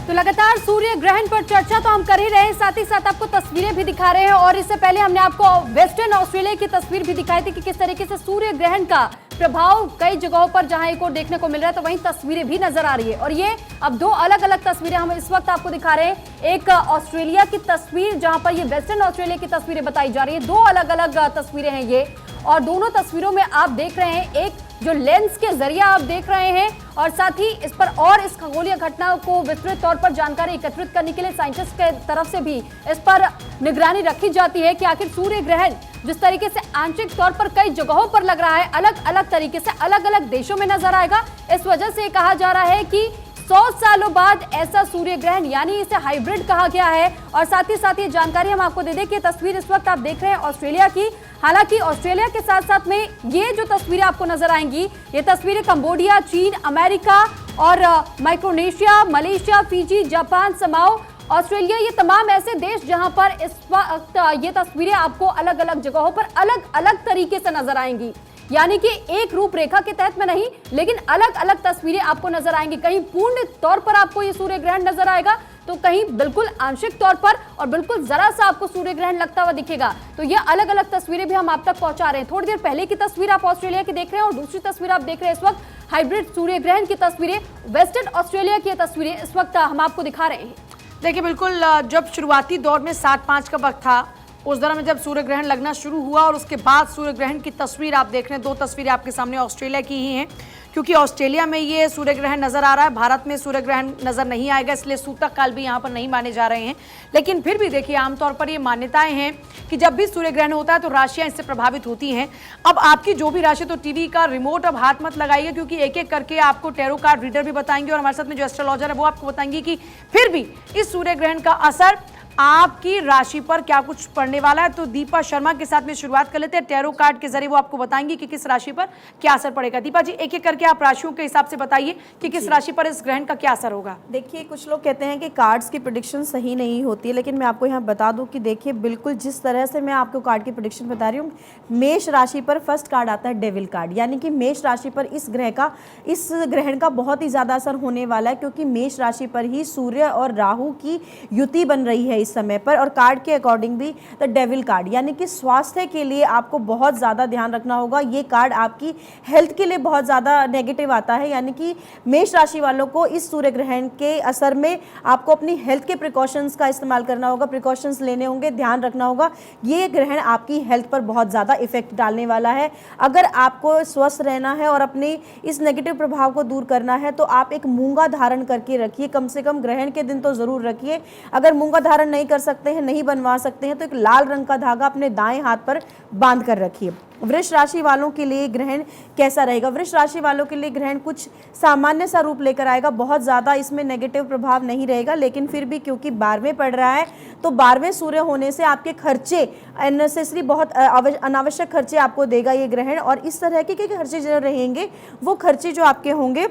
तो लगातार सूर्य ग्रहण पर चर्चा तो हम कर ही रहे हैं, साथ ही साथ आपको तस्वीरें भी दिखा रहे हैं। और इससे पहले हमने आपको वेस्टर्न ऑस्ट्रेलिया की तस्वीर भी दिखाई थी कि किस तरीके से सूर्य ग्रहण का प्रभाव कई जगहों पर जहां एक और देखने को मिल रहा है, तो वहीं तस्वीरें भी नजर आ रही है। और ये अब दो अलग अलग तस्वीरें हम इस वक्त आपको दिखा रहे हैं। एक ऑस्ट्रेलिया की तस्वीर जहां पर ये वेस्टर्न ऑस्ट्रेलिया की तस्वीरें बताई जा रही है। दो अलग अलग तस्वीरें हैं ये, और दोनों तस्वीरों में आप देख रहे हैं एक जो लेंस के जरिए आप देख रहे हैं, और साथ ही इस पर और इस खगोलीय घटना को विस्तृत तौर पर जानकारी एकत्रित करने के लिए साइंटिस्ट के तरफ से भी इस पर निगरानी रखी जाती है कि आखिर सूर्य ग्रहण जिस तरीके से आंशिक तौर पर कई जगहों पर लग रहा है, अलग अलग तरीके से अलग अलग देशों में नजर आएगा। इस वजह से कहा जा रहा है कि 100 सालों बाद ऐसा सूर्य ग्रहण, यानी इसे हाइब्रिड कहा गया है। और साथ ही ये जानकारी हम आपको दे दें कि तस्वीर इस वक्त आप देख रहे हैं ऑस्ट्रेलिया की। हालांकि ऑस्ट्रेलिया के साथ साथ में ये जो तस्वीरें आपको नजर आएंगी, ये तस्वीरें कंबोडिया, चीन, अमेरिका और Micronesia, Malaysia, Fiji, Japan, Samoa, Australia, ये तमाम ऐसे देश जहां पर इस वक्त ये तस्वीरें आपको अलग अलग जगहों पर अलग अलग तरीके से नजर आएंगी। यानी कि एक रूपरेखा के तहत में नहीं, लेकिन अलग अलग तस्वीरें आपको नजर आएंगी। कहीं पूर्ण तौर पर आपको ये सूर्य ग्रहण नजर आएगा, तो कहीं बिल्कुल आंशिक तौर पर और बिल्कुल जरा सा आपको सूर्य ग्रहण लगता हुआ दिखेगा। तो ये अलग अलग तस्वीरें भी हम आप तक पहुंचा रहे हैं। थोड़ी देर पहले की तस्वीर आप ऑस्ट्रेलिया की देख रहे हैं, और दूसरी तस्वीर आप देख रहे हैं इस वक्त हाइब्रिड सूर्य ग्रहण की तस्वीरें, वेस्टर्न ऑस्ट्रेलिया की तस्वीरें इस वक्त हम आपको दिखा रहे हैं। देखिए, बिल्कुल जब शुरुआती दौर में 7-5 का वक्त था, उस दौरान में जब सूर्य ग्रहण लगना शुरू हुआ और उसके बाद सूर्य ग्रहण की तस्वीर आप देख रहे हैं, दो तस्वीरें आपके सामने ऑस्ट्रेलिया की ही हैं, क्योंकि ऑस्ट्रेलिया में ये सूर्य ग्रहण नजर आ रहा है, भारत में सूर्य ग्रहण नजर नहीं आएगा, इसलिए सूतक काल भी यहाँ पर नहीं माने जा रहे हैं। लेकिन फिर भी देखिए, आमतौर पर ये मान्यताएं हैं कि जब भी सूर्य ग्रहण होता है तो राशियां इससे प्रभावित होती हैं। अब आपकी जो भी राशि, तो टीवी का रिमोट अब हाथ मत लगाइए, क्योंकि एक एक करके आपको टैरो कार्ड रीडर भी बताएंगे और हमारे साथ में जो एस्ट्रोलॉजर है वो आपको बताएंगे कि फिर भी इस सूर्य ग्रहण का असर आपकी राशि पर क्या कुछ पड़ने वाला है। तो दीपा शर्मा के साथ में शुरुआत कर लेते हैं। टैरो कार्ड के जरिए वो आपको बताएंगी कि किस राशि पर क्या असर पड़ेगा। दीपा जी, एक एक करके आप राशियों के हिसाब से बताइए कि किस राशि पर इस ग्रहण का क्या असर होगा। देखिए, कुछ लोग कहते हैं कि कार्ड्स की प्रेडिक्शन सही नहीं होती है, लेकिन मैं आपको यहाँ बता दूं कि देखिए, बिल्कुल जिस तरह से मैं आपको कार्ड की प्रेडिक्शन बता रही हूँ, मेष राशि पर फर्स्ट कार्ड आता है डेविल कार्ड, यानी कि मेष राशि पर इस ग्रहण का बहुत ही ज़्यादा असर होने वाला है, क्योंकि मेष राशि पर ही सूर्य और राहु की युति बन रही है समय पर। और कार्ड के अकॉर्डिंग भी द डेविल कार्ड, यानी कि स्वास्थ्य के लिए आपको बहुत ज़्यादा ध्यान रखना होगा। ये कार्ड आपकी हेल्थ के लिए बहुत ज़्यादा नेगेटिव आता है, यानी कि मेष राशि वालों को इस सूर्य ग्रहण के असर में आपको अपनी हेल्थ के प्रिकॉशंस का इस्तेमाल करना होगा, प्रिकॉशंस लेने होंगे, ध्यान रखना होगा। ये ग्रहण आपकी हेल्थ पर बहुत ज़्यादा इफेक्ट डालने वाला है। अगर आपको स्वस्थ रहना है और अपने इस नेगेटिव प्रभाव को दूर करना है, तो आप एक मूंगा धारण करके रखिए, कम से कम ग्रहण के दिन तो ज़रूर रखिए। अगर मूंगा धारण नहीं कर सकते हैं, नहीं बनवा सकते हैं, तो एक लाल रंग का धागा अपने दाएं हाथ पर बांध कर रखिए। वृष राशि वालों के लिए ग्रहण कैसा रहेगा? वृष राशि वालों के लिए ग्रहण कुछ सामान्य सा रूप लेकर आएगा, बहुत ज़्यादा इसमें नेगेटिव प्रभाव नहीं रहेगा, लेकिन फिर भी क्योंकि 12वें पड़ रहा है, तो 12वें सूर्य होने से आपके खर्चे अननेसेसरी, बहुत अनावश्यक खर्चे आपको देगा ये ग्रहण। और इस तरह के खर्चे जो रहेंगे, वो खर्चे जो आपके होंगे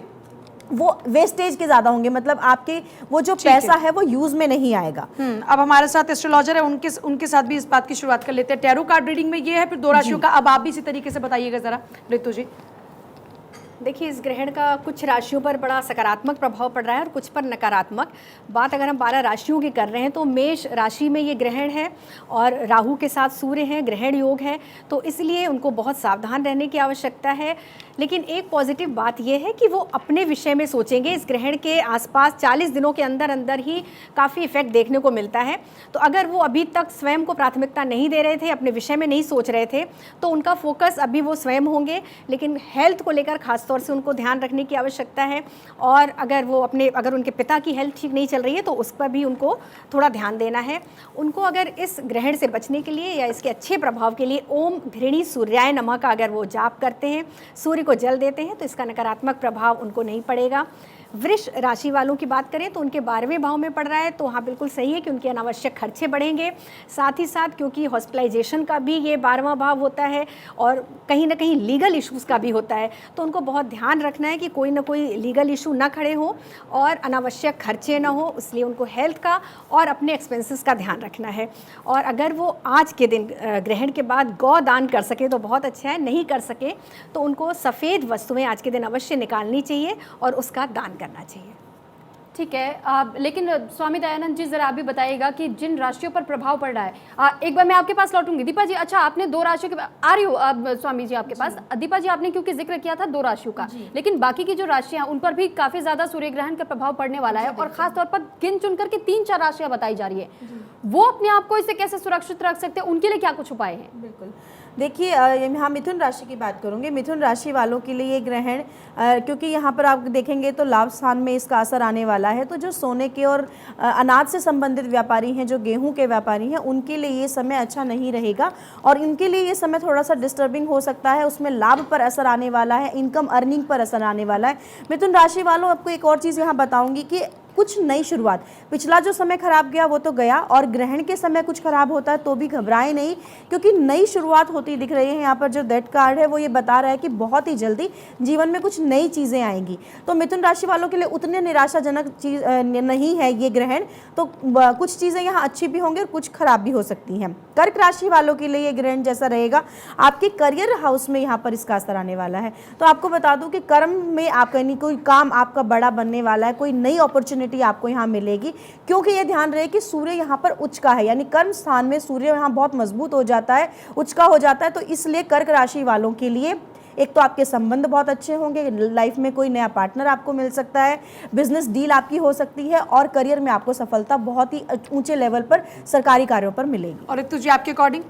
वो वेस्टेज के ज्यादा होंगे, मतलब आपके वो जो पैसा है वो यूज में नहीं आएगा। अब हमारे साथ एस्ट्रोलॉजर है, उनके साथ भी इस बात की शुरुआत कर लेते हैं। टैरो कार्ड रीडिंग में ये है, फिर दो राशियों का अब आप भी इसी तरीके से बताइएगा जरा ऋतु जी। देखिए, इस ग्रहण का कुछ राशियों पर बड़ा सकारात्मक प्रभाव पड़ रहा है और कुछ पर नकारात्मक। बात अगर हम 12 राशियों की कर रहे हैं, तो मेष राशि में ये ग्रहण है और राहु के साथ सूर्य हैं, ग्रहण योग है, तो इसलिए उनको बहुत सावधान रहने की आवश्यकता है। लेकिन एक पॉजिटिव बात यह है कि वो अपने विषय में सोचेंगे। इस ग्रहण के आसपास 40 दिनों के अंदर अंदर ही काफ़ी इफेक्ट देखने को मिलता है। तो अगर वो अभी तक स्वयं को प्राथमिकता नहीं दे रहे थे, अपने विषय में नहीं सोच रहे थे, तो उनका फोकस अभी वो स्वयं होंगे। लेकिन हेल्थ को लेकर खास तौर से उनको ध्यान रखने की आवश्यकता है। और अगर उनके पिता की हेल्थ ठीक नहीं चल रही है, तो उस पर भी उनको थोड़ा ध्यान देना है। उनको अगर इस ग्रहण से बचने के लिए या इसके अच्छे प्रभाव के लिए ओम घृणी सूर्याय नमः का अगर वो जाप करते हैं, सूर्य को जल देते हैं, तो इसका नकारात्मक प्रभाव उनको नहीं पड़ेगा। वृष राशि वालों की बात करें तो उनके 12वें भाव में पड़ रहा है, तो हाँ बिल्कुल सही है कि उनके अनावश्यक खर्चे बढ़ेंगे। साथ ही साथ क्योंकि हॉस्पिटलाइजेशन का भी ये 12वां भाव होता है और कहीं ना कहीं लीगल इश्यूज़ का भी होता है, तो उनको बहुत ध्यान रखना है कि कोई ना कोई लीगल इशू ना खड़े हो और अनावश्यक खर्चे ना हो। इसलिए उनको हेल्थ का और अपने एक्सपेंसेस का ध्यान रखना है। और अगर वो आज के दिन ग्रहण के बाद गौ दान कर सके तो बहुत अच्छा है, नहीं कर सके तो उनको सफ़ेद वस्तुएं आज के दिन अवश्य निकालनी चाहिए और उसका दान करना चाहिए। ठीक है, लेकिन स्वामी दयानंद जी जरा आप भी बताइएगा कि जिन राशियों पर प्रभाव पड़ रहा है, एक बार मैं आपके पास लौटूंगी दीपा जी। अच्छा, आपने 2 राशियों के आ रही हो अब स्वामी जी आपके पास। दीपा जी, आपने क्योंकि जिक्र किया था 2 राशियों का, लेकिन बाकी की जो राशियां उन पर भी काफी ज्यादा सूर्य ग्रहण का प्रभाव पड़ने वाला है, और खास तौर पर गिन चुन करके 3-4 राशियां बताई जा रही है। वो अपने आप को इससे कैसे सुरक्षित रख सकते हैं, उनके लिए क्या कुछ उपाय हैं? बिल्कुल, देखिए यहाँ मिथुन राशि की बात करूँगी। मिथुन राशि वालों के लिए ये ग्रहण, क्योंकि यहाँ पर आप देखेंगे तो लाभ स्थान में इसका असर आने वाला है, तो जो सोने के और अनाज से संबंधित व्यापारी हैं, जो गेहूं के व्यापारी हैं, उनके लिए ये समय अच्छा नहीं रहेगा और इनके लिए ये समय थोड़ा सा डिस्टर्बिंग हो सकता है। उसमें लाभ पर असर आने वाला है, इनकम अर्निंग पर असर आने वाला है। मिथुन राशि वालों, आपको एक और चीज़ यहाँ बताऊँगी कि कुछ नई शुरुआत, पिछला जो समय खराब गया वो तो गया, और ग्रहण के समय कुछ खराब होता है तो भी घबराएं नहीं, क्योंकि नई शुरुआत होती दिख रही है। यहाँ पर जो दैट कार्ड है वो ये बता रहा है कि बहुत ही जल्दी जीवन में कुछ नई चीज़ें आएंगी। तो मिथुन राशि वालों के लिए उतने निराशाजनक चीज़ नहीं है ये ग्रहण, तो कुछ चीज़ें यहाँ अच्छी भी होंगी और कुछ खराब भी हो सकती हैं। कर्क राशि वालों के लिए ये ग्रहण जैसा रहेगा, आपके करियर हाउस में यहाँ पर इसका असर आने वाला है। तो आपको बता दूँ कि कर्म में आपका कोई काम आपका बड़ा बनने वाला है, कोई नई अपॉर्चुनिटी आपको यहाँ मिलेगी, क्योंकि ये ध्यान रहे कि सूर्य यहाँ पर उच्च का है, यानी कर्म स्थान में सूर्य यहाँ बहुत मजबूत हो जाता है, उच्च का हो जाता है। तो इसलिए कर्क राशि वालों के लिए एक तो आपके संबंध बहुत अच्छे होंगे, लाइफ में कोई नया पार्टनर आपको मिल सकता है, बिजनेस डील आपकी हो सकती है, और करियर में आपको सफलता बहुत ही ऊंचे लेवल पर सरकारी कार्यों पर मिलेगी। और ऋतु जी, आपके अकॉर्डिंग?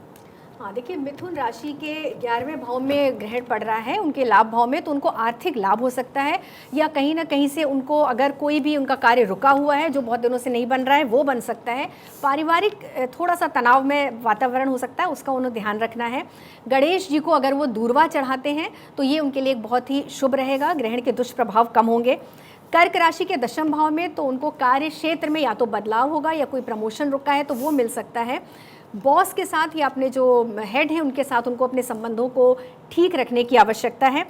हाँ, देखिए, मिथुन राशि के 11वें भाव में ग्रहण पड़ रहा है, उनके लाभ भाव में, तो उनको आर्थिक लाभ हो सकता है, या कहीं ना कहीं से उनको अगर कोई भी उनका कार्य रुका हुआ है जो बहुत दिनों से नहीं बन रहा है वो बन सकता है। पारिवारिक थोड़ा सा तनाव में वातावरण हो सकता है, उसका उन्हें ध्यान रखना है। गणेश जी को अगर वो दूर्वा चढ़ाते हैं तो ये उनके लिए एक बहुत ही शुभ रहेगा, ग्रहण के दुष्प्रभाव कम होंगे। कर्क राशि के 10वें भाव में तो उनको कार्य क्षेत्र में या तो बदलाव होगा या कोई प्रमोशन रुका है तो वो मिल सकता है। बॉस के साथ या अपने जो हेड हैं उनके साथ उनको अपने संबंधों को ठीक रखने की आवश्यकता है,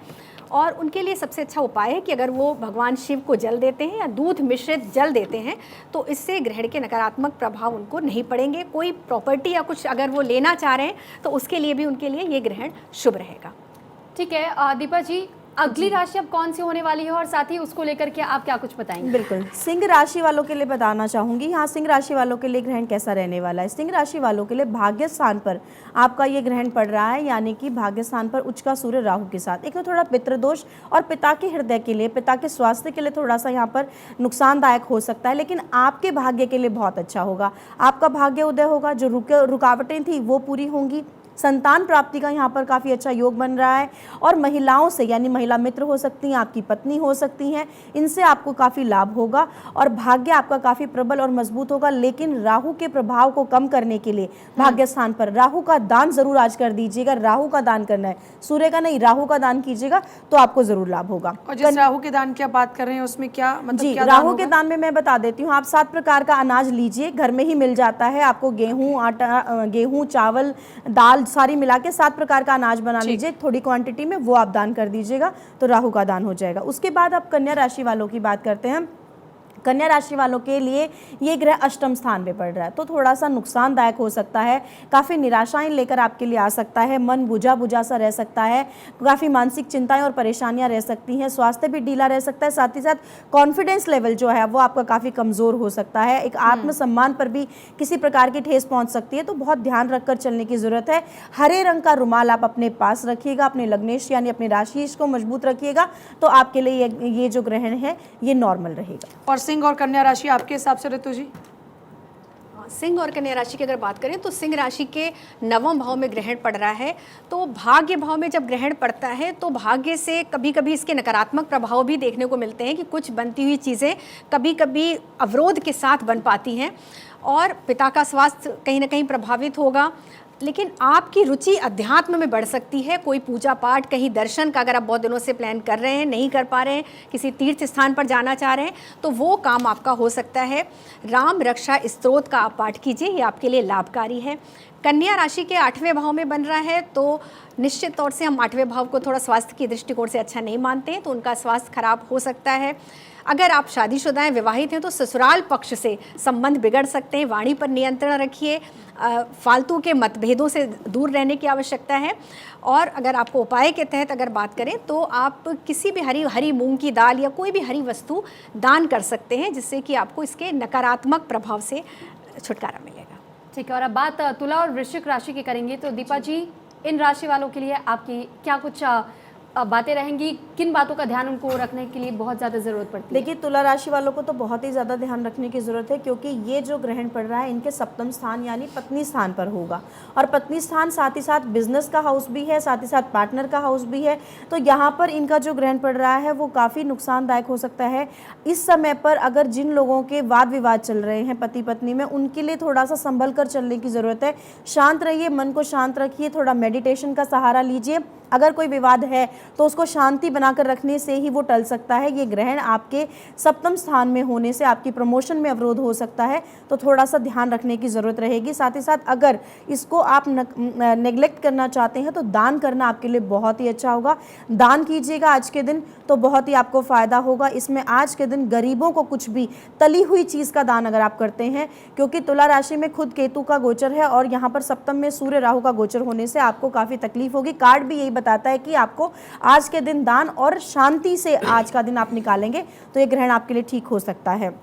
और उनके लिए सबसे अच्छा उपाय है कि अगर वो भगवान शिव को जल देते हैं या दूध मिश्रित जल देते हैं तो इससे ग्रहण के नकारात्मक प्रभाव उनको नहीं पड़ेंगे। कोई प्रॉपर्टी या कुछ अगर वो लेना चाह रहे हैं तो उसके लिए भी उनके लिए ये ग्रहण शुभ रहेगा। ठीक है, दीपा जी, अगली राशि अब कौन सी होने वाली है और साथ ही उसको लेकर के आप क्या कुछ बताएंगे? बिल्कुल, सिंह राशि वालों के लिए बताना चाहूँगी। यहाँ सिंह राशि वालों के लिए ग्रहण कैसा रहने वाला है। सिंह राशि वालों के लिए भाग्य स्थान पर आपका ये ग्रहण पड़ रहा है, यानी कि भाग्य स्थान पर उच्च का सूर्य राहु के साथ। एक तो थोड़ा पितृदोष और पिता के हृदय के लिए, पिता के स्वास्थ्य के लिए थोड़ा सा यहाँ पर नुकसानदायक हो सकता है, लेकिन आपके भाग्य के लिए बहुत अच्छा होगा। आपका भाग्य उदय होगा, जो रुकावटें थी वो पूरी होंगी। संतान प्राप्ति का यहाँ पर काफ़ी अच्छा योग बन रहा है, और महिलाओं से, यानी महिला मित्र हो सकती हैं, आपकी पत्नी हो सकती हैं, इनसे आपको काफ़ी लाभ होगा और भाग्य आपका काफ़ी प्रबल और मजबूत होगा। लेकिन राहु के प्रभाव को कम करने के लिए भाग्य स्थान पर राहु का दान जरूर आज कर दीजिएगा। राहु का दान करना है, सूर्य का नहीं, राहु का दान कीजिएगा तो आपको जरूर लाभ होगा। और जिस राहु के दान की आप बात कर रहे हैं उसमें क्या मतलब जी, क्या राहु के दान में मैं बता देती हूँ। आप 7 प्रकार का अनाज लीजिए, घर में ही मिल जाता है आपको। गेहूं, आटा, गेहूं, चावल, दाल सारी मिला के 7 प्रकार का अनाज बना लीजिए थोड़ी क्वांटिटी में, वो आप दान कर दीजिएगा तो राहु का दान हो जाएगा। उसके बाद आप कन्या राशि वालों की बात करते हैं। कन्या राशि वालों के लिए ये ग्रह अष्टम स्थान पे पड़ रहा है, तो थोड़ा सा नुकसानदायक हो सकता है, काफ़ी निराशाएं लेकर आपके लिए आ सकता है, मन बुझा बुझा सा रह सकता है, काफ़ी मानसिक चिंताएं और परेशानियां रह सकती हैं, स्वास्थ्य भी ढीला रह सकता है, साथ ही साथ कॉन्फिडेंस लेवल जो है वो आपका काफ़ी कमज़ोर हो सकता है। एक आत्मसम्मान पर भी किसी प्रकार की ठेस पहुँच सकती है, तो बहुत ध्यान रखकर चलने की ज़रूरत है। हरे रंग का रुमाल आप अपने पास रखिएगा, अपने लग्नेश यानी अपने राशि को मजबूत रखिएगा, तो आपके लिए ये जो ग्रहण है ये नॉर्मल रहेगा। और सिंह और कन्या राशि आपके हिसाब से ऋतु जी? सिंह और कन्या राशि की अगर बात करें तो सिंह राशि के 9वें भाव में ग्रहण पड़ रहा है, तो भाग्य भाव में जब ग्रहण पड़ता है तो भाग्य से कभी कभी इसके नकारात्मक प्रभाव भी देखने को मिलते हैं कि कुछ बनती हुई चीज़ें कभी कभी अवरोध के साथ बन पाती हैं, और पिता का स्वास्थ्य कहीं ना कहीं प्रभावित होगा। लेकिन आपकी रुचि अध्यात्म में बढ़ सकती है। कोई पूजा पाठ, कहीं दर्शन का अगर आप बहुत दिनों से प्लान कर रहे हैं, नहीं कर पा रहे हैं, किसी तीर्थ स्थान पर जाना चाह रहे हैं, तो वो काम आपका हो सकता है। राम रक्षा स्तोत्र का आप पाठ कीजिए, ये आपके लिए लाभकारी है। कन्या राशि के 8वें भाव में बन रहा है, तो निश्चित तौर से हम 8वें भाव को थोड़ा स्वास्थ्य की दृष्टिकोण से अच्छा नहीं मानते हैं, तो उनका स्वास्थ्य खराब हो सकता है। अगर आप शादीशुदा हैं, विवाहित हैं, तो ससुराल पक्ष से संबंध बिगड़ सकते हैं। वाणी पर नियंत्रण रखिए, फालतू के मतभेदों से दूर रहने की आवश्यकता है। और अगर आपको उपाय के तहत अगर बात करें तो आप किसी भी हरी मूंग की दाल या कोई भी हरी वस्तु दान कर सकते हैं, जिससे कि आपको इसके नकारात्मक प्रभाव से छुटकारा मिलेगा। ठीक है, और अब बात तुला और वृश्चिक राशि की करेंगे। तो दीपा जी, इन राशि वालों के लिए आपकी क्या कुछ बातें रहेंगी, किन बातों का ध्यान उनको रखने के लिए बहुत ज़्यादा ज़रूरत पड़ती है? देखिए, तुला राशि वालों को तो बहुत ही ज़्यादा ध्यान रखने की ज़रूरत है, क्योंकि ये जो ग्रहण पड़ रहा है इनके सप्तम स्थान यानी पत्नी स्थान पर होगा। और पत्नी स्थान साथ ही साथ बिजनेस का हाउस भी है, साथ ही साथ पार्टनर का हाउस भी है। तो यहाँ पर इनका जो ग्रहण पड़ रहा है वो काफ़ी नुकसानदायक हो सकता है। इस समय पर अगर जिन लोगों के वाद विवाद चल रहे हैं पति पत्नी में, उनके लिए थोड़ा सा संभल कर चलने की ज़रूरत है। शांत रहिए, मन को शांत रखिए, थोड़ा मेडिटेशन का सहारा लीजिए। अगर कोई विवाद है तो उसको शांति बनाकर रखने से ही वो टल सकता है। ये ग्रहण आपके सप्तम स्थान में होने से आपकी प्रमोशन में अवरोध हो सकता है, तो थोड़ा सा ध्यान रखने की ज़रूरत रहेगी। साथ ही साथ अगर इसको आप नेग्लेक्ट करना चाहते हैं तो दान करना आपके लिए बहुत ही अच्छा होगा। दान कीजिएगा आज के दिन, तो बहुत ही आपको फ़ायदा होगा। इसमें आज के दिन गरीबों को कुछ भी तली हुई चीज़ का दान अगर आप करते हैं, क्योंकि तुला राशि में खुद केतु का गोचर है और यहाँ पर सप्तम में सूर्य राहु का गोचर होने से आपको काफ़ी तकलीफ होगी। कार्ड भी यही बताता है कि आपको आज के दिन दान और शांति से आज का दिन आप निकालेंगे तो ये ग्रहण आपके लिए ठीक हो सकता है।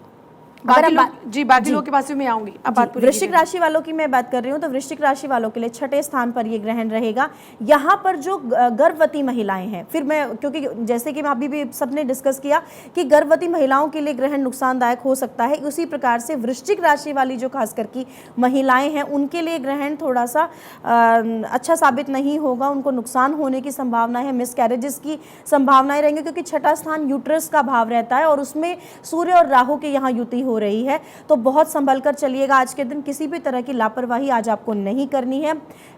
बाकी लोगों के पास भी मैं आऊंगी। अब बात पूरी वृश्चिक राशि वालों की मैं बात कर रही हूँ, तो वृश्चिक राशि वालों के लिए छठे स्थान पर ये ग्रहण रहेगा। यहाँ पर जो गर्भवती महिलाएं हैं, फिर मैं, क्योंकि जैसे कि अभी भी सबने डिस्कस किया कि गर्भवती महिलाओं के लिए ग्रहण नुकसानदायक हो सकता है, उसी प्रकार से वृश्चिक राशि वाली जो खासकर की महिलाएं हैं उनके लिए ग्रहण थोड़ा सा अच्छा साबित नहीं होगा। उनको नुकसान होने की संभावना है, मिसकैरेजेस की संभावनाएं रहेंगी, क्योंकि छठा स्थान यूट्रस का भाव रहता है और उसमें सूर्य और राहु के यहाँ युति हो रही है। तो बहुत संभल कर चलिएगा आज के दिन, किसी भी तरह की लापरवाही आज आपको नहीं करनी है।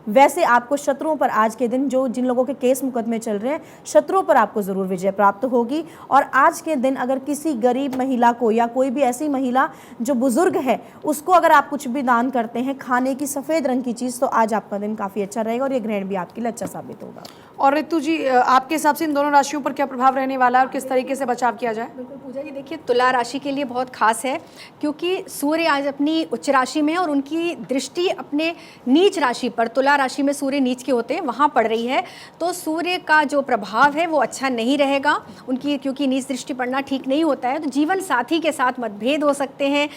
वैसे आपको शत्रुओं पर आज के दिन, जो जिन लोगों के केस मुकदमे चल रहे हैं, शत्रुओं पर आपको ज़रूर विजय प्राप्त होगी। और आज के दिन अगर किसी गरीब महिला को या कोई भी ऐसी महिला जो बुजुर्ग है उसको अगर आप कुछ भी दान करते हैं, खाने की सफ़ेद रंग की चीज़, तो आज आपका दिन काफ़ी अच्छा रहेगा और ये ग्रहण भी आपके लिए अच्छा साबित होगा। और ऋतु जी, आपके हिसाब से इन दोनों राशियों पर क्या प्रभाव रहने वाला है और किस तरीके से बचाव किया जाए? बिल्कुल पूजा जी, देखिए तुला राशि के लिए बहुत खास है, क्योंकि सूर्य आज अपनी उच्च राशि में है और उनकी दृष्टि अपने नीच राशि पर, तुला राशि में सूर्य नीच के होते हैं, वहाँ पड़ रही है। तो सूर्य का जो प्रभाव है वो अच्छा नहीं रहेगा उनकी, क्योंकि नीच दृष्टि पड़ना ठीक नहीं होता है। तो जीवन साथी के साथ मतभेद हो सकते हैं,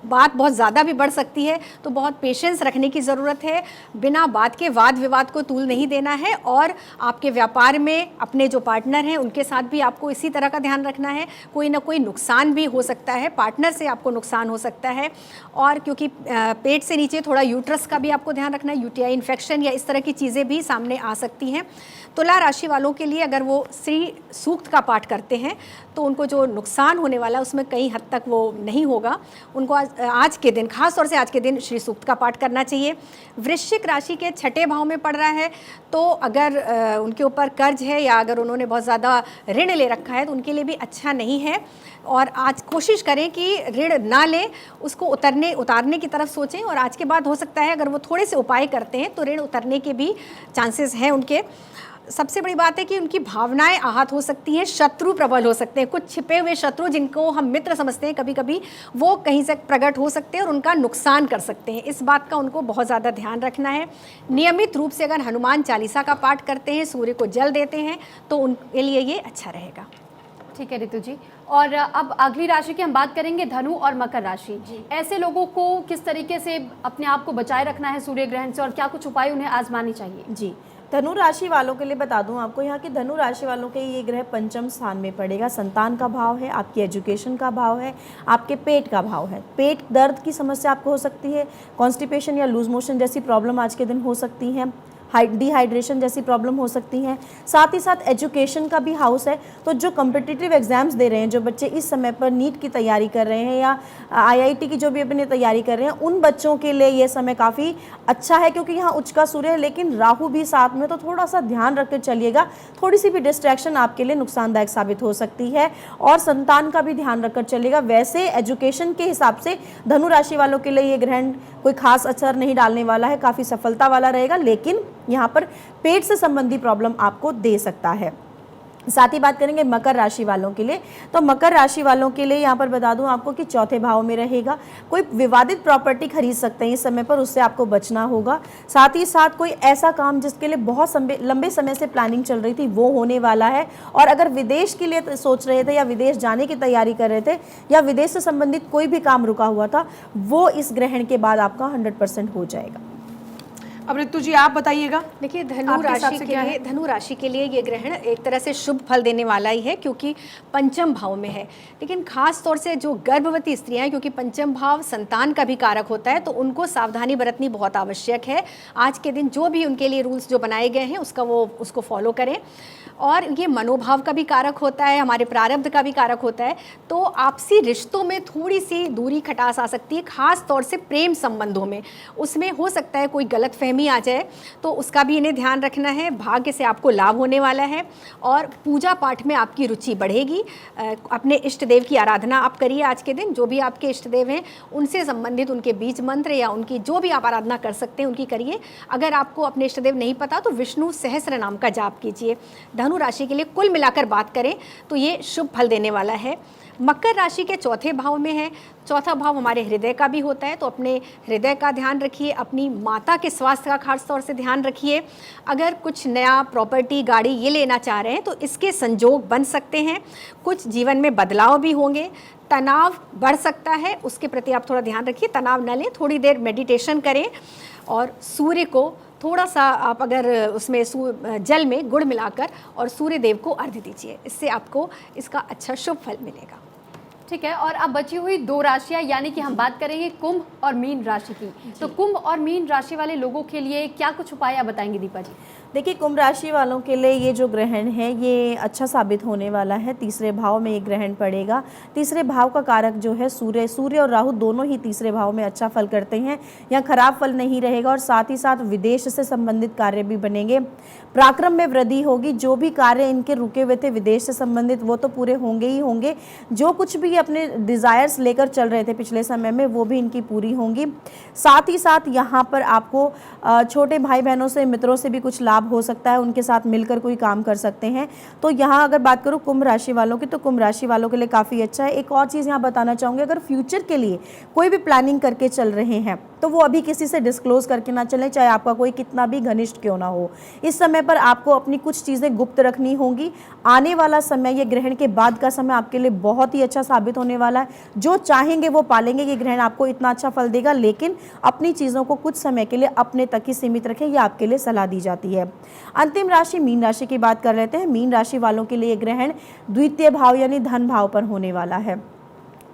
बात बहुत ज़्यादा भी बढ़ सकती है, तो बहुत पेशेंस रखने की ज़रूरत है। बिना बात के वाद विवाद को तूल नहीं देना है। और आपके व्यापार में अपने जो पार्टनर हैं उनके साथ भी आपको इसी तरह का ध्यान रखना है। कोई ना कोई नुकसान भी हो सकता है, पार्टनर से आपको नुकसान हो सकता है। और क्योंकि पेट से नीचे थोड़ा यूट्रस का भी आपको ध्यान रखना है, यूटीआई इन्फेक्शन या इस तरह की चीज़ें भी सामने आ सकती हैं। तुला राशि वालों के लिए अगर वो श्री सूक्त का पाठ करते हैं तो उनको जो नुकसान होने वाला है उसमें कई हद तक वो नहीं होगा। उनको आज के दिन, खास तौर से आज के दिन श्री सूक्त का पाठ करना चाहिए। वृश्चिक राशि के छठे भाव में पड़ रहा है, तो अगर उनके ऊपर कर्ज है या अगर उन्होंने बहुत ज़्यादा ऋण ले रखा है तो उनके लिए भी अच्छा नहीं है। और आज कोशिश करें कि ऋण ना लें, उसको उतारने की तरफ सोचें। और आज के बाद हो सकता है अगर वो थोड़े से उपाय करते हैं तो ऋण उतरने के भी चांसेस हैं उनके। सबसे बड़ी बात है कि उनकी भावनाएं आहत हो सकती हैं, शत्रु प्रबल हो सकते हैं। कुछ छिपे हुए शत्रु जिनको हम मित्र समझते हैं कभी कभी, वो कहीं से प्रकट हो सकते हैं और उनका नुकसान कर सकते हैं। इस बात का उनको बहुत ज़्यादा ध्यान रखना है। नियमित रूप से अगर हनुमान चालीसा का पाठ करते हैं, सूर्य को जल देते हैं, तो उनके लिए ये अच्छा रहेगा। ठीक है ऋतु जी, और अब अगली राशि की हम बात करेंगे, धनु और मकर राशि। ऐसे लोगों को किस तरीके से अपने आप को बचाए रखना है सूर्य ग्रहण से और क्या कुछ उपाय उन्हें आजमानी चाहिए? जी, धनु राशि वालों के लिए बता दूं आपको, यहाँ की धनु राशि वालों के ये ग्रह पंचम स्थान में पड़ेगा। संतान का भाव है, आपकी एजुकेशन का भाव है, आपके पेट का भाव है। पेट दर्द की समस्या आपको हो सकती है, कॉन्स्टिपेशन या लूज मोशन जैसी प्रॉब्लम आज के दिन हो सकती है, डिहाइड्रेशन जैसी प्रॉब्लम हो सकती हैं। साथ ही साथ एजुकेशन का भी हाउस है, तो जो कम्पिटिटिव एग्जाम्स दे रहे हैं, जो बच्चे इस समय पर नीट की तैयारी कर रहे हैं या आईआईटी की जो भी अपनी तैयारी कर रहे हैं, उन बच्चों के लिए ये समय काफ़ी अच्छा है, क्योंकि यहाँ उच्च का सूर्य है लेकिन राहु भी साथ में, तो थोड़ा सा ध्यान रख कर चलिएगा। थोड़ी सी भी डिस्ट्रैक्शन आपके लिए नुकसानदायक साबित हो सकती है और संतान का भी ध्यान रख कर चलिएगा। वैसे एजुकेशन के हिसाब से धनु राशि वालों के लिए ये ग्रहण कोई खास असर नहीं डालने वाला है, काफ़ी सफलता वाला रहेगा, लेकिन यहाँ पर पेट से संबंधी प्रॉब्लम आपको दे सकता है। साथ ही बात करेंगे मकर राशि वालों के लिए, तो मकर राशि वालों के लिए यहाँ पर बता दूं आपको कि चौथे भाव में रहेगा। कोई विवादित प्रॉपर्टी खरीद सकते हैं इस समय पर, उससे आपको बचना होगा। साथ ही साथ कोई ऐसा काम जिसके लिए बहुत लंबे समय से प्लानिंग चल रही थी वो होने वाला है। और अगर विदेश के लिए सोच रहे थे या विदेश जाने की तैयारी कर रहे थे या विदेश से संबंधित कोई भी काम रुका हुआ था, वो इस ग्रहण के बाद आपका 100% हो जाएगा। अब ऋतु जी आप बताइएगा। देखिए धनु राशि के लिए ये ग्रहण एक तरह से शुभ फल देने वाला ही है, क्योंकि पंचम भाव में है। लेकिन खास तौर से जो गर्भवती स्त्रियां हैं, क्योंकि पंचम भाव संतान का भी कारक होता है, तो उनको सावधानी बरतनी बहुत आवश्यक है। आज के दिन जो भी उनके लिए रूल्स जो बनाए गए हैं उसको फॉलो करें। और ये मनोभाव का भी कारक होता है, हमारे प्रारब्ध का भी कारक होता है, तो आपसी रिश्तों में थोड़ी सी दूरी खटास आ सकती है, खास तौर से प्रेम संबंधों में। उसमें हो सकता है कोई गलतफहमी आ जाए, तो उसका भी इन्हें ध्यान रखना है। भाग्य से आपको लाभ होने वाला है और पूजा पाठ में आपकी रुचि बढ़ेगी। अपने इष्ट देव की आराधना आप करिए आज के दिन। जो भी आपके इष्ट देव हैं उनसे संबंधित उनके बीज मंत्र या उनकी जो भी आप आराधना कर सकते हैं उनकी करिए। अगर आपको अपने इष्ट देव नहीं पता तो विष्णु सहस्त्र नाम का जाप कीजिए। धनु राशि के लिए कुल मिलाकर बात करें तो ये शुभ फल देने वाला है। मकर राशि के चौथे भाव में है। चौथा भाव हमारे हृदय का भी होता है, तो अपने हृदय का ध्यान रखिए। अपनी माता के स्वास्थ्य का खास तौर से ध्यान रखिए। अगर कुछ नया प्रॉपर्टी गाड़ी ये लेना चाह रहे हैं तो इसके संजोग बन सकते हैं। कुछ जीवन में बदलाव भी होंगे। तनाव बढ़ सकता है, उसके प्रति आप थोड़ा ध्यान रखिए। तनाव न लें, थोड़ी देर मेडिटेशन करें और सूर्य को थोड़ा सा आप अगर उसमें जल में गुड़ मिलाकर और सूर्य देव को अर्घ्य दीजिए। इससे आपको इसका अच्छा शुभ फल मिलेगा। ठीक है, और अब बची हुई दो राशियां, यानी कि हम बात करेंगे कुंभ और मीन राशि की। तो कुंभ और मीन राशि वाले लोगों के लिए क्या कुछ उपाय आप बताएंगे दीपा जी? देखिए, कुंभ राशि वालों के लिए ये जो ग्रहण है ये अच्छा साबित होने वाला है। तीसरे भाव में ये ग्रहण पड़ेगा। तीसरे भाव का कारक जो है सूर्य और राहु दोनों ही तीसरे भाव में अच्छा फल करते हैं। यहाँ खराब फल नहीं रहेगा और साथ ही साथ विदेश से संबंधित कार्य भी बनेंगे। पराक्रम में वृद्धि होगी। जो भी कार्य इनके रुके हुए थे विदेश से संबंधित वो तो पूरे होंगे ही होंगे। जो कुछ भी अपने डिज़ायर्स लेकर चल रहे थे पिछले समय में वो भी इनकी पूरी होंगी। साथ ही साथ यहाँ पर आपको छोटे भाई बहनों से, मित्रों से भी कुछ लाभ हो सकता है। उनके साथ मिलकर कोई काम कर सकते हैं। तो यहाँ अगर बात करूँ कुंभ राशि वालों की, तो कुंभ राशि वालों के लिए काफ़ी अच्छा है। एक और चीज़ यहाँ बताना चाहूँगी, अगर फ्यूचर के लिए कोई भी प्लानिंग करके चल रहे हैं तो वो अभी किसी से डिस्क्लोज करके ना चलें, चाहे आपका कोई कितना भी घनिष्ठ क्यों ना हो। इस समय पर आपको अपनी कुछ चीज़ें गुप्त रखनी होंगी। आने वाला समय, ये ग्रहण के बाद का समय आपके लिए बहुत ही अच्छा साबित होने वाला है। जो चाहेंगे वो पालेंगे। ये ग्रहण आपको इतना अच्छा फल देगा, लेकिन अपनी चीज़ों को कुछ समय के लिए अपने तक ही सीमित रखें, ये आपके लिए सलाह दी जाती है। अंतिम राशि मीन राशि की बात कर लेते हैं। मीन राशि वालों के लिए ग्रहण द्वितीय भाव यानी धन भाव पर होने वाला है।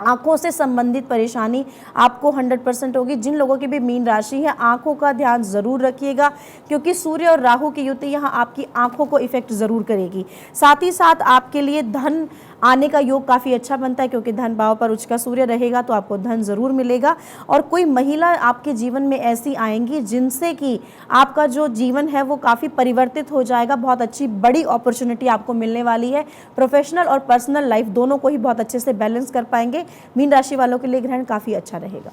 आंखों से संबंधित परेशानी आपको 100% होगी। जिन लोगों की भी मीन राशि है आंखों का ध्यान ज़रूर रखिएगा, क्योंकि सूर्य और राहु की युति यहाँ आपकी आंखों को इफेक्ट ज़रूर करेगी। साथ ही साथ आपके लिए धन आने का योग काफ़ी अच्छा बनता है, क्योंकि धन भाव पर उच्च का सूर्य रहेगा तो आपको धन ज़रूर मिलेगा। और कोई महिला आपके जीवन में ऐसी आएंगी जिनसे कि आपका जो जीवन है वो काफ़ी परिवर्तित हो जाएगा। बहुत अच्छी बड़ी अपॉर्चुनिटी आपको मिलने वाली है। प्रोफेशनल और पर्सनल लाइफ दोनों को ही बहुत अच्छे से बैलेंस कर पाएंगे। मीन राशि वालों के लिए ग्रहण काफ़ी अच्छा रहेगा।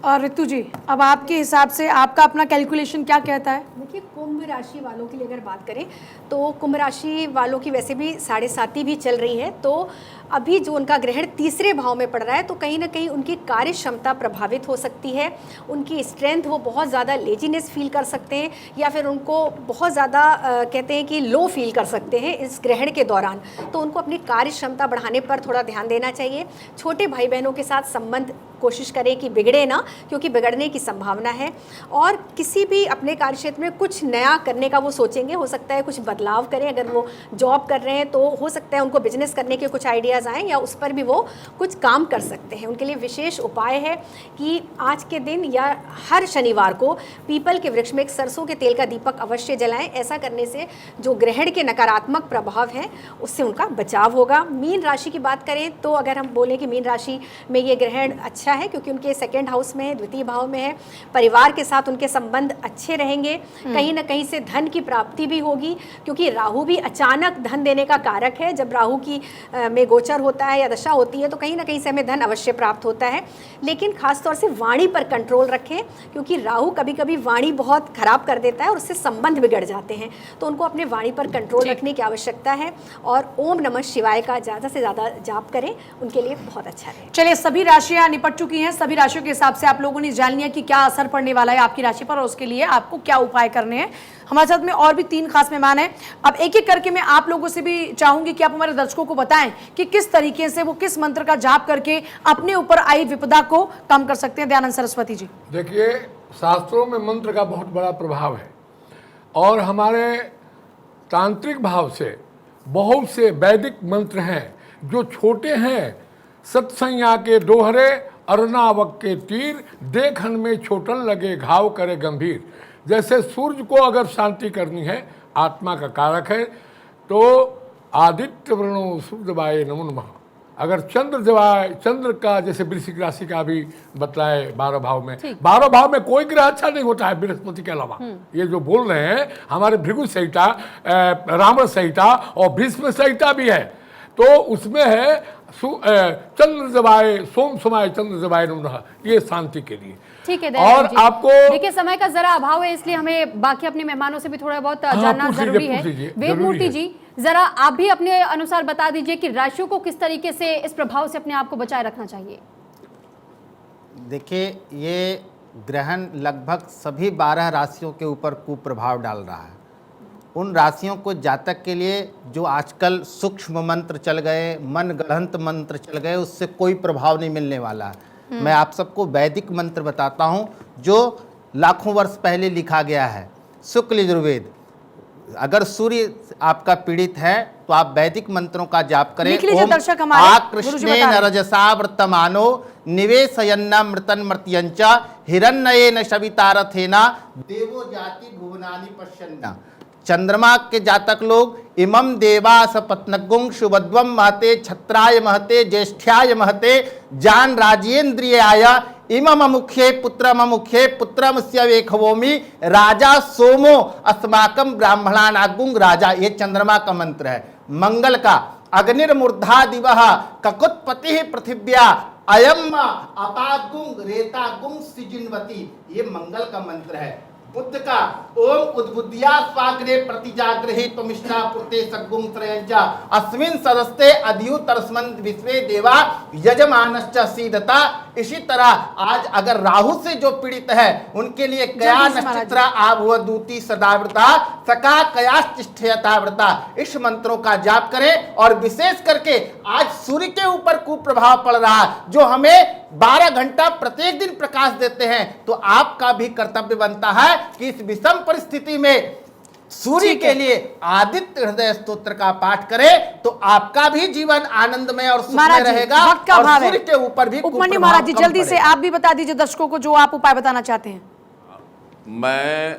और ऋतु जी, अब आपके हिसाब से आपका अपना कैलकुलेशन क्या कहता है? देखिए, कुंभ राशि वालों के लिए अगर बात करें तो कुंभ राशि वालों की वैसे भी 7.5 भी चल रही है, तो अभी जो उनका ग्रहण तीसरे भाव में पड़ रहा है तो कहीं ना कहीं उनकी कार्य क्षमता प्रभावित हो सकती है। उनकी स्ट्रेंथ, वो बहुत ज़्यादा लेजीनेस फील कर सकते हैं या फिर उनको बहुत ज़्यादा कहते हैं कि लो फील कर सकते हैं इस ग्रहण के दौरान। तो उनको अपनी कार्य क्षमता बढ़ाने पर थोड़ा ध्यान देना चाहिए। छोटे भाई बहनों के साथ संबंध कोशिश करें कि बिगड़े ना, क्योंकि बिगड़ने की संभावना है। और किसी भी अपने कार्य क्षेत्र में कुछ नया करने का वो सोचेंगे। हो सकता है कुछ बदलाव करें। अगर वो जॉब कर रहे हैं तो हो सकता है उनको बिजनेस करने के कुछ आइडियाज़ आएँ या उस पर भी वो कुछ काम कर सकते हैं। उनके लिए विशेष उपाय है कि आज के दिन या हर शनिवार को पीपल के वृक्ष में एक सरसों के तेल का दीपक अवश्य जलाएं। ऐसा करने से जो ग्रहण के नकारात्मक प्रभाव हैं उससे उनका बचाव होगा। मीन राशि की बात करें तो अगर हम बोलें कि मीन राशि में ये ग्रहण अच्छा है, क्योंकि उनके सेकंड हाउस में है, द्वितीय भाव में है। परिवार के साथ उनके संबंध अच्छे रहेंगे। कहीं ना कहीं से धन की प्राप्ति भी होगी, क्योंकि राहु भी अचानक धन देने का कारक है। जब राहु की में गोचर गोचर होता है या दशा होती है तो कहीं ना कहीं से हमें धन अवश्य प्राप्त होता है, लेकिन खासतौर से वाणी पर कंट्रोल रखें, क्योंकि राहु कभी कभी वाणी बहुत खराब कर देता है और उससे संबंध बिगड़ जाते हैं। तो उनको अपने वाणी पर कंट्रोल रखने की आवश्यकता है और ओम नमः शिवाय का ज़्यादा से ज़्यादा जाप करें, उनके लिए बहुत अच्छा रहेगा। चलिए, सभी राशियां निपट चुकी हैं। सभी राशियों के हिसाब से आप लोगों ने जान लिया कि क्या असर पड़ने वाला है आपकी राशि पर और उसके लिए आपको क्या उपाय करने हैं। हमारे साथ में और भी 3 खास मेहमान हैं। अब एक एक करके मैं आप लोगों से भी चाहूंगी कि आप हमारे दर्शकों को बताएं कि किस तरीके से वो किस मंत्र का जाप करके अपने ऊपर आई विपदा को कम कर सकते हैं। दयानंद सरस्वती जी। देखिए, शास्त्रों में मंत्र का बहुत बड़ा प्रभाव है और हमारे तांत्रिक भाव से बहुत से वैदिक मंत्र हैं जो छोटे हैं। सत्संज्ञा के दोहरे, अरनावक के तीर, देखन में छोटन लगे घाव करे गंभीर। जैसे सूर्य को अगर शांति करनी है, आत्मा का कारक है, तो आदित्य वर्णो सूर्यवाय नमो नमः। अगर चंद्र का जैसे वृश्चिक राशि का भी बतलाए 12 भाव में, 12 भाव में कोई ग्रह अच्छा नहीं होता है बृहस्पति के अलावा। ये जो बोल रहे हैं, हमारे भृगु संहिता, रावण संहिता और भीष्म संहिता भी है, तो उसमें है चंद्र जवाय सोम समाय चंद्र जवाय नमः, ये शांति के लिए। ठीक है और आपको देखिए समय का जरा अभाव है, इसलिए हमें बाकी अपने मेहमानों से भी थोड़ा बहुत जानना जरूरी है। वेदमूर्ति जी, जरा आप भी अपने अनुसार बता दीजिए कि राशियों को किस तरीके से इस प्रभाव से अपने आप को बचाए रखना चाहिए। देखिए, ये ग्रहण लगभग सभी 12 राशियों के ऊपर कुप्रभाव डाल रहा है। उन राशियों को जातक के लिए जो आजकल सूक्ष्म मंत्र चल गए, मन गढ़ंत मंत्र चल गए, उससे कोई प्रभाव नहीं मिलने वाला है। मैं आप सबको वैदिक मंत्र बताता हूँ जो लाखों वर्ष पहले लिखा गया है। शुक्ल यजुर्वेद। अगर सूर्य आपका पीड़ित है तो आप वैदिक मंत्रों का जाप करें। दर्शक हमारे आकृष्णेन रजसा वर्तमानो निवेशयन्ना मृतन मर्त्यंच हिरण्येन शवितारथेना देवो जाति भुवनानि पश्यन्ना। चंद्रमा के जातक लोग इमं देवास पत्नगुं शुभद्वम महते छत्राय महते ज्येष्ठ्याय महते जान राजेन्द्रियाय इमम मुख्ये पुत्रममुख्ये पुत्रमस्य वेखवोमि राजा सोमो अस्माकं ब्राह्मणानागुं राजा। ये चंद्रमा का मंत्र है। मंगल का अग्निर्मूर्धा दिवः ककुत्पतिः पृथिव्या अयम अपागुं रेतागुं सिजिन्वती, ये मंगल का मंत्र है। बुद्ध का ओम उद्बुद्धिया स्वाग्रे प्रतिजाग्रहे त्वमिष्टा पुरते सग्गुं त्रयंचा अस्मिन् सदस्ते अद्युतरस्मन् विश्वे देवा यजमानश्च सीदता। इसी तरह आज अगर राहु से जो पीड़ित है उनके लिए कया नक्षत्रा आभुवदूती सदाव्रता सका कयाश्चिष्ठयताव्रता, इस मंत्रों का जाप करें। और विशेष करके आज सूर्य के ऊपर कुप्रभाव पड़ रहा है जो हमें 12 घंटा प्रत्येक दिन प्रकाश देते हैं, तो आपका भी कर्तव्य बनता है कि इस विषम परिस्थिति में सूर्य के लिए आदित्य हृदय स्तोत्र का पाठ करें तो आपका भी जीवन आनंदमय और सुखमय रहेगा और सूर्य के ऊपर भी उपमन्यु महाराज जी, जल्दी से आप भी बता दीजिए दर्शकों को जो आप उपाय बताना चाहते हैं। मैं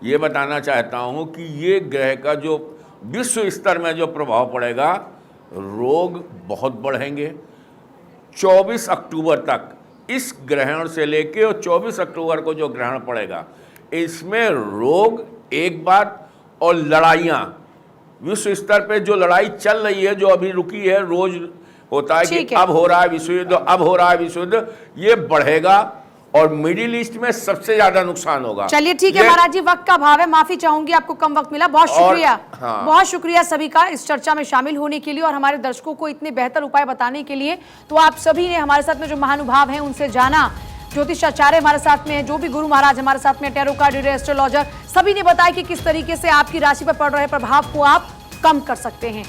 ये बताना चाहता हूं कि ये ग्रह का जो विश्व स्तर में जो प्रभाव पड़ेगा, रोग बहुत बढ़ेंगे। 24 अक्टूबर तक इस ग्रहण से लेके और 24 अक्टूबर को जो ग्रहण पड़ेगा, इसमें रोग एक बार और लड़ाइयाँ विश्व स्तर पे जो लड़ाई चल रही है, जो अभी रुकी है, रोज होता है कि अब हो रहा है विश्व युद्ध, अब हो रहा है विश्व युद्ध, ये बढ़ेगा और मिडिल ईस्ट में सबसे ज्यादा नुकसान होगा। चलिए ठीक है महाराज जी, वक्त का अभाव है, माफी चाहूंगी, आपको कम वक्त मिला। बहुत शुक्रिया। हाँ। बहुत शुक्रिया सभी का इस चर्चा में शामिल होने के लिए और हमारे दर्शकों को इतने बेहतर उपाय बताने के लिए। तो आप सभी ने हमारे साथ में जो महानुभाव हैं उनसे जाना, ज्योतिषाचार्य हमारे साथ में है, जो भी गुरु महाराज हमारे साथ में, टैरो कार्ड रीडर, एस्ट्रोलॉजर, सभी ने बताया कि किस तरीके से आपकी राशि पर पड़ रहे प्रभाव को आप कम कर सकते हैं।